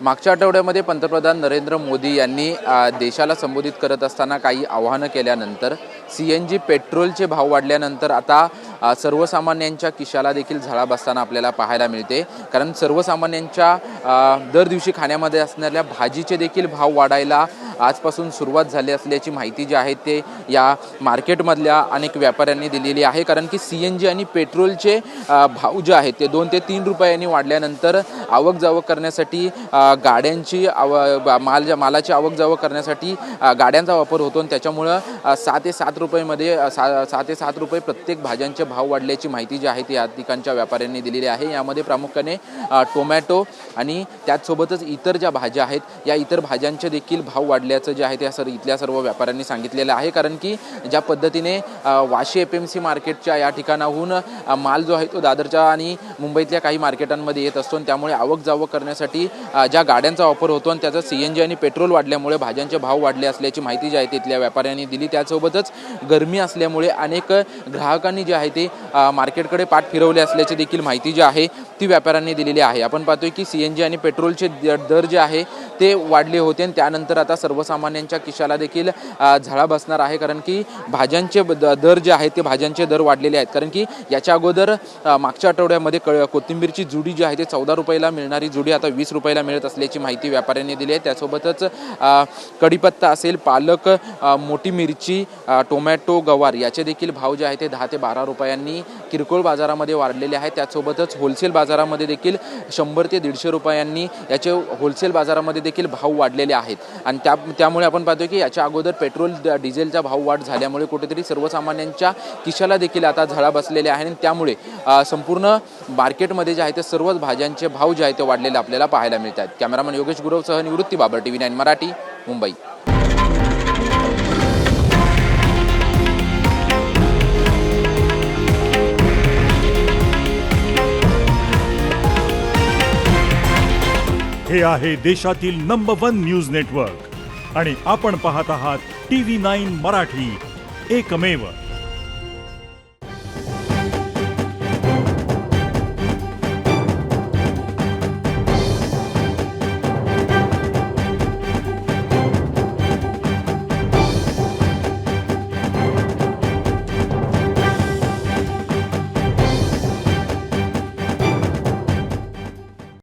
मागच्या आठवड्यामध्ये पंतप्रधान नरेंद्र मोदी यांनी देशाला संबोधित करत असताना काही आवाहनं केल्यानंतर CNG पेट्रोलचे भाव वाढल्यानंतर आता सर्वसामान्यांच्या खिशाला देखील झळा बसताना आपल्याला पाहायला मिळते। कारण सर्वसामान्यांच्या दर दिवशी खाण्यामध्ये असणाऱ्या भाजीचे देखील भाव वाढायला आजपासून सुरुवात झाली असल्याची माहिती जी आहे ते या मार्केटमधल्या अनेक व्यापाऱ्यांनी दिलेली आहे। कारण की CNG आणि पेट्रोलचे भाव जे आहेत ते 2 ते 3 रुपयांनी वाढल्यानंतर आवक जावक करण्यासाठी गाड्यांची मालाची आवक जावक करण्यासाठी गाड्यांचा वापर होतो आणि त्याच्यामुळे 6 ते 7 रुपयामध्ये 6 ते 7 रुपये प्रत्येक भाज्यांचे भाव वाढल्याची माहिती जी आहे ती या ठिकाणच्या व्यापाऱ्यांनी दिलेली आहे। यामध्ये प्रामुख्याने टोमॅटो आणि त्याचसोबतच इतर ज्या भाज्या आहेत या इतर भाज्यांचे देखील भाव वाढल्याचं जे आहे ते इथल्या सर्व व्यापाऱ्यांनी सांगितलेलं आहे। कारण की ज्या पद्धतीने वाशी FMC मार्केटच्या या ठिकाणाहून माल जो आहे तो दादरच्या आणि मुंबईतल्या काही मार्केटांमध्ये येत असतो आणि त्यामुळे आवक जावक करण्यासाठी ज्या गाड्यांचा वापर होतो आणि त्याचा CNG आणि पेट्रोल वाढल्यामुळे भाज्यांचे भाव वाढले असल्याची माहिती जी आहे तिथल्या व्यापाऱ्यांनी दिली। त्यासोबतच गरमी असल्यामुळे अनेक ग्राहकांनी जे आहे ते मार्केटकडे पाठ फिरवले असल्याची देखील माहिती जी आहे ती व्यापाऱ्यांनी दिलेली आहे। आपण पाहतोय की CNG आणि पेट्रोलचे दर जे आहे ते वाढले होते आणि त्यानंतर आता सर्वसामान्यांच्या खिशाला देखील झळा बसणार आहे। कारण की भाज्यांचे दर जे आहेत ते भाज्यांचे दर वाढलेले आहेत। कारण की याच्या अगोदर मागच्या आठवड्यामध्ये कोथिंबीरची जुडी जी आहे ते 14 रुपयाला मिळणारी जुडी आता 20 रुपयाला मिळत असल्याची माहिती व्यापाऱ्यांनी दिली आहे। त्यासोबतच कढीपत्ता असेल, पालक, मोठी मिरची, टोमॅटो, गवार याचे देखील भाव जे आहे ते 10 ते 12 रुपयांनी किरकोळ बाजारामध्ये वाढलेले आहेत। त्यासोबतच होलसेल बाजारामध्ये देखील 100 ते 150 रुपयांनी याचे होलसेल बाजारामध्ये देखील भाव वाढलेले आहेत। आणि त्यामुळे आपण पाहतो की याच्या अगोदर पेट्रोल डिझेलचा भाव वाढ झाल्यामुळे कुठेतरी सर्वसामान्यांच्या खिशाला देखील आता झळा बसलेले आहे आणि त्यामुळे संपूर्ण मार्केटमध्ये जे आहे ते सर्वच भाज्यांचे भाव जे आहे ते वाढलेले आपल्याला पाहायला मिळतात। कॅमेरामन योगेश गुरवसह निवृत्ती बाबर, TV9 मराठी, मुंबई। हे आहे देशातील नंबर 1 न्यूज नेटवर्क आणि आपण पाहत आहात TV9 मराठी, एकमेव।